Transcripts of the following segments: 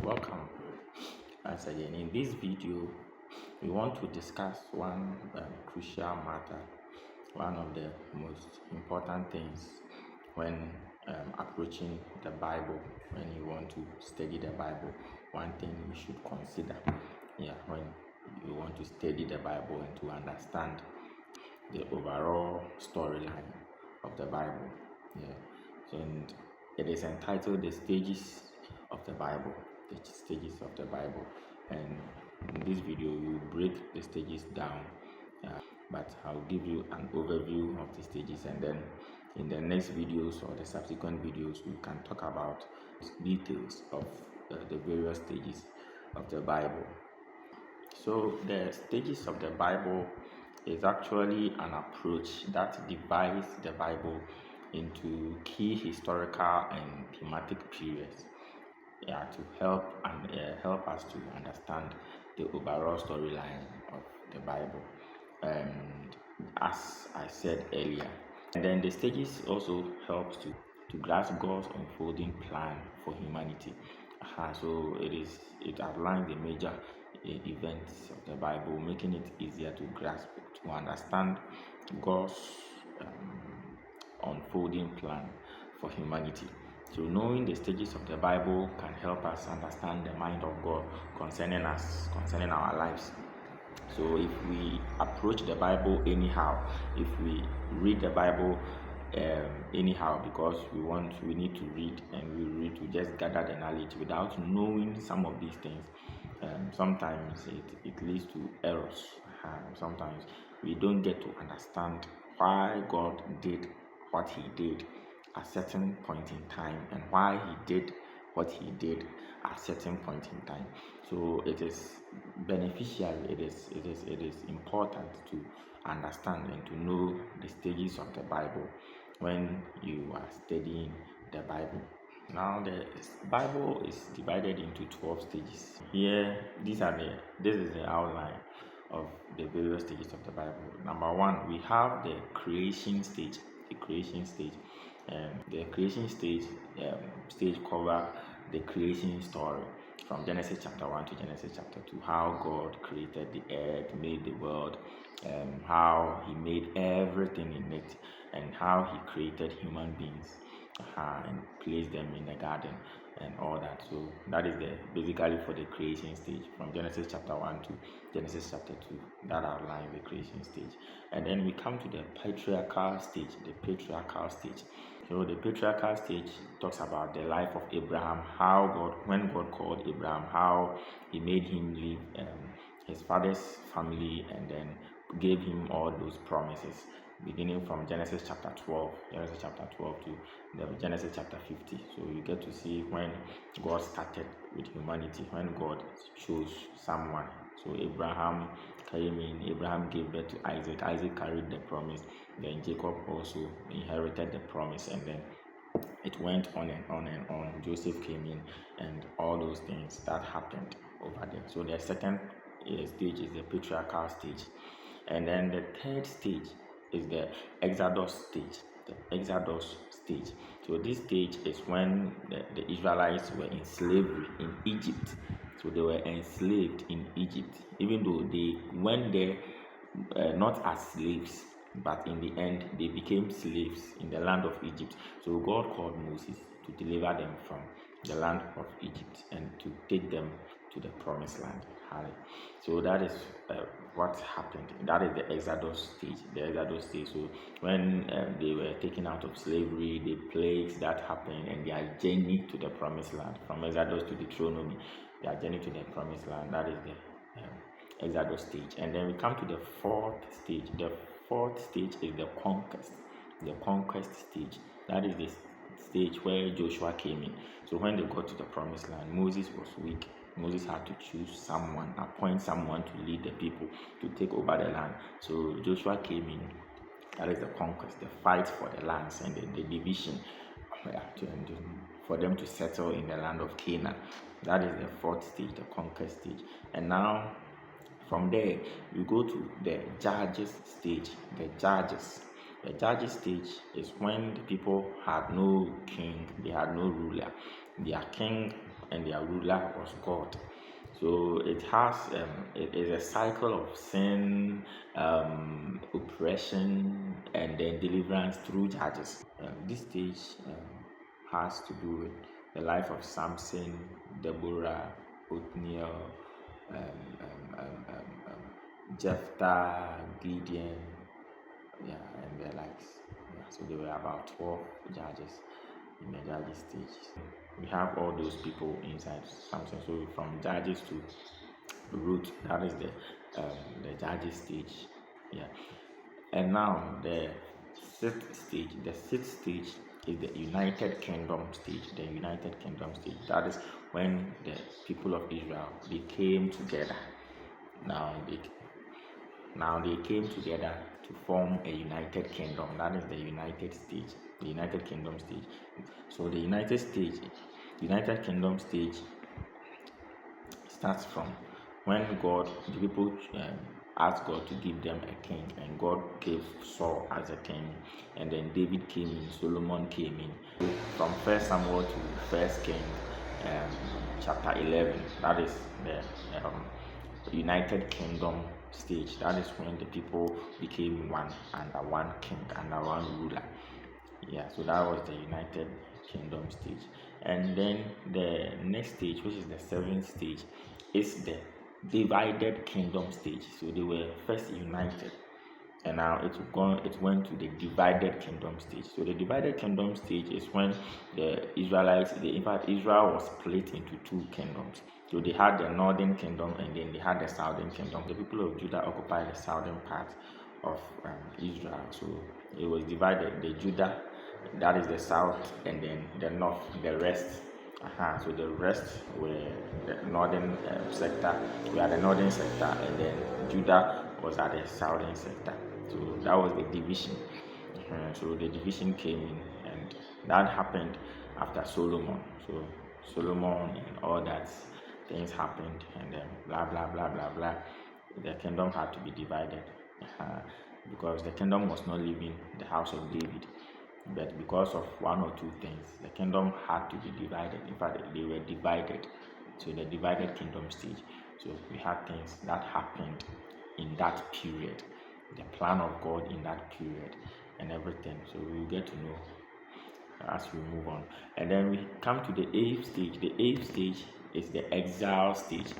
Welcome once again. In this video, we want to discuss one crucial matter, one of the most important things when approaching the Bible. When you want to study the Bible, one thing you should consider, when you want to study the Bible and to understand the overall storyline of the Bible. And it is entitled "The Stages of the Bible." The stages of the Bible, and in this video, we will break the stages down. But I'll give you an overview of the stages, and then in the next videos or the subsequent videos, we can talk about details of the various stages of the Bible. So the stages of the Bible is actually an approach that divides the Bible into key historical and thematic periods, to help us to understand the overall storyline of the Bible. And as I said earlier, and then the stages also helps to grasp God's unfolding plan for humanity. So it outlines the major events of the Bible, making it easier to grasp, to understand God's unfolding plan for humanity. So knowing the stages of the Bible can help us understand the mind of God concerning us, concerning our lives. So if we approach the Bible anyhow, if we read the Bible anyhow, because we need to read, and we read to just gather the knowledge without knowing some of these things, sometimes it leads to errors. Sometimes we don't get to understand why God did what he did at certain point in time, and why he did what he did at certain point in time. So it is beneficial, it is important to understand and to know the stages of the Bible when you are studying the Bible. Now the Bible is divided into 12 stages. This is the outline of the various stages of the Bible. Number one, we have the creation stage. The creation stage cover the creation story from Genesis chapter 1 to Genesis chapter 2. How God created the earth, made the world, how he made everything in it, and how he created human beings and placed them in the garden and all that. So that is basically for the creation stage, from Genesis chapter 1 to Genesis chapter 2. That outlines the creation stage. And then we come to the patriarchal stage. So the patriarchal stage talks about the life of Abraham, when God called Abraham, how he made him leave his father's family, and then gave him all those promises, beginning from Genesis chapter 12 to Genesis chapter 50. So you get to see when God started with humanity, when God chose someone. So Abraham came in, Abraham gave birth to Isaac, Isaac carried the promise, then Jacob also inherited the promise, and then it went on and on and on. Joseph came in, and all those things that happened over there. So the second stage is the patriarchal stage. And then the third stage is the Exodus stage. So this stage is when the Israelites were in slavery in Egypt. So they were enslaved in Egypt, even though they went there not as slaves, but in the end they became slaves in the land of Egypt. So God called Moses to deliver them from the land of Egypt and to take them to the promised land. So that is what happened. That is the Exodus stage. So when they were taken out of slavery, the plagues that happened, and their journey to the promised land, from Exodus to Deuteronomy, their journey to the promised land, that is the Exodus stage. And then we come to the fourth stage. The fourth stage is the conquest stage. That is the stage where Joshua came in. So when they got to the promised land, Moses was weak. Moses had to appoint someone to lead the people to take over the land. So Joshua came in. That is the conquest, the fight for the lands, and the division for them to settle in the land of Canaan. That is the fourth stage, the conquest stage. And now from there we go to the judges stage. The judges stage is when the people had no king, they had no ruler. Their king and their ruler was God. So it is a cycle of sin, oppression, and then deliverance through judges. This stage has to do with the life of Samson, Deborah, Othniel, Jephthah, Gideon, yeah, and their likes. Yeah, so there were about 12 judges in the judges stage. We have all those people inside Samson. So from judges to Ruth, that is the judges stage. Yeah, and now the sixth stage is the United Kingdom stage. The United Kingdom stage. That is when the people of Israel, they came together. Now they came together to form a United Kingdom. That is the United stage, the United Kingdom stage. So the United Kingdom stage starts from when the people asked God to give them a king, and God gave Saul as a king, and then David came in, Solomon came in. From 1 Samuel to 1 King chapter 11, that is the United Kingdom stage. That is when the people became one under one king, under one ruler. Yeah, so that was the United Kingdom stage. And then the next stage, which is the seventh stage, is the divided kingdom stage. So they were first united, and now it went to the divided kingdom stage. So the divided kingdom stage is when the Israelites, in fact, Israel was split into two kingdoms. So they had the northern kingdom, and then they had the southern kingdom. The people of Judah occupied the southern part of Israel. So it was divided. The Judah, that is the south, and then the north, the rest. So the rest were the northern sector. We had the northern sector, and then Judah was at the southern sector. So that was the division. So the division came in, and that happened after Solomon. So Solomon and all that things happened, and then blah blah blah blah blah. The kingdom had to be divided because the kingdom was not leaving the house of David. But because of one or two things, the kingdom had to be divided. In fact, they were divided. So the divided kingdom stage. So we had things that happened in that period, the plan of God in that period, and everything. So we will get to know as we move on. And then we come to the eighth stage. The eighth stage is the exile stage.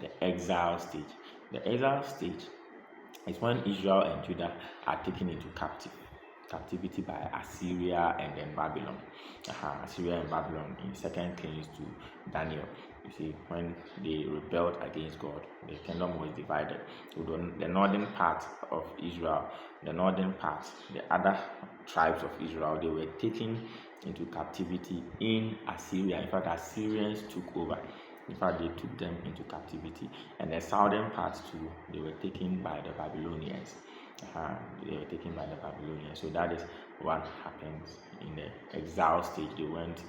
The exile stage. The exile stage is when Israel and Judah are taken into captivity by Assyria and then Babylon. Assyria and Babylon in 2 Kings to Daniel. You see, when they rebelled against God, the kingdom was divided. So the northern part of Israel, the other tribes of Israel, they were taken into captivity in Assyria. In fact, Assyrians took over. In fact, they took them into captivity. And the southern parts too, they were taken by the Babylonians. They were taken by the Babylonians. So that is what happens in the exile stage. They went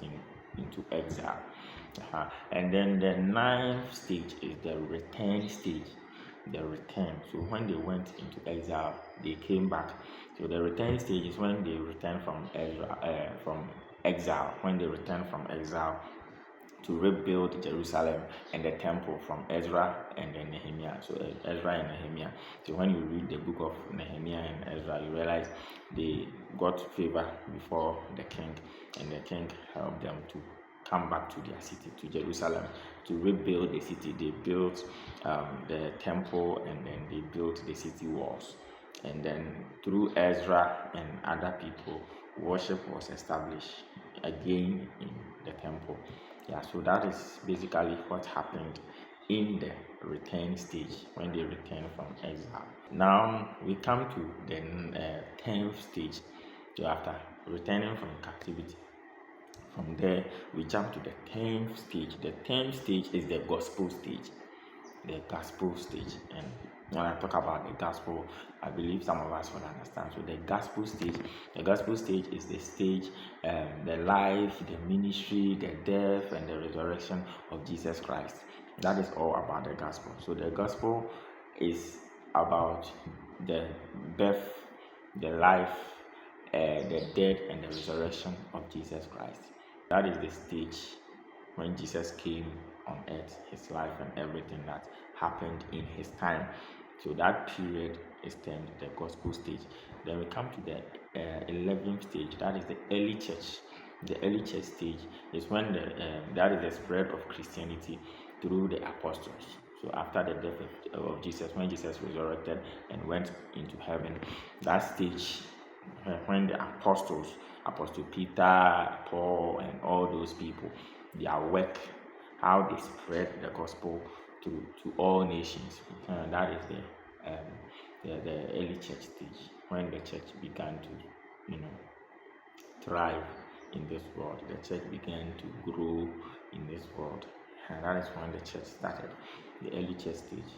into exile. And then the ninth stage is the return stage. The return. So when they went into exile, they came back. So the return stage is when they return from exile. When they return from exile to rebuild Jerusalem and the temple from Ezra and then Nehemiah. So Ezra and Nehemiah. So when you read the book of Nehemiah and Ezra, you realize they got favor before the king, and the king helped them to come back to their city, to Jerusalem, to rebuild the city. They built the temple, and then they built the city walls. And then through Ezra and other people, worship was established again in the temple. Yeah, so that is basically what happened in the return stage when they returned from exile. Now we come to the 10th stage. So after returning from captivity, from there we jump to the 10th stage. The 10th stage is the gospel stage. The gospel stage. And when I talk about the gospel, I believe some of us will understand. So the gospel stage is the stage, the life, the ministry, the death, and the resurrection of Jesus Christ. That is all about the gospel. So the gospel is about the birth, the life, the death, and the resurrection of Jesus Christ. That is the stage when Jesus came on earth, his life and everything that happened in his time. So that period is termed the gospel stage. Then we come to the 11th stage, that is the early church. The early church stage is when that is the spread of Christianity through the apostles. So after the death of Jesus, when Jesus resurrected and went into heaven, that stage when the apostles, Apostle Peter, Paul, and all those people, their work, how they spread the gospel to all nations. That is the early church stage, when the church began to, thrive in this world. The church began to grow in this world, and that is when the church started, the early church stage.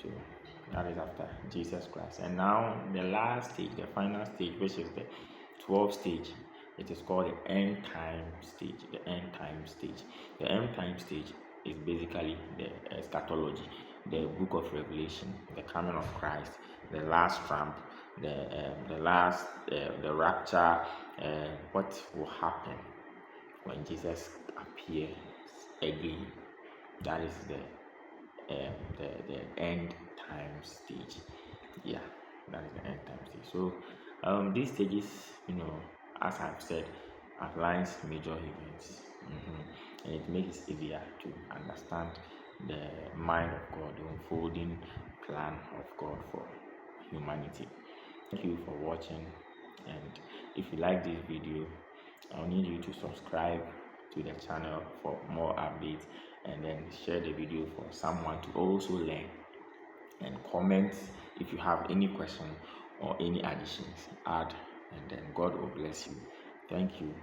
So that is after Jesus Christ. And now the last stage, the final stage, which is the 12th stage, it is called the end time stage. The end time stage. The end time stage is basically the eschatology, the book of Revelation, the coming of Christ, the last trump, the rapture, what will happen when Jesus appears again. That is the end time stage. Yeah, that is the end time stage. So these stages, as I've said, outlines major events, and it makes it easier to understand the mind of God, the unfolding plan of God for humanity. Thank you for watching, and if you like this video, I'll need you to subscribe to the channel for more updates, and then share the video for someone to also learn, and comment if you have any question or any additions, add, and then God will bless you. Thank you.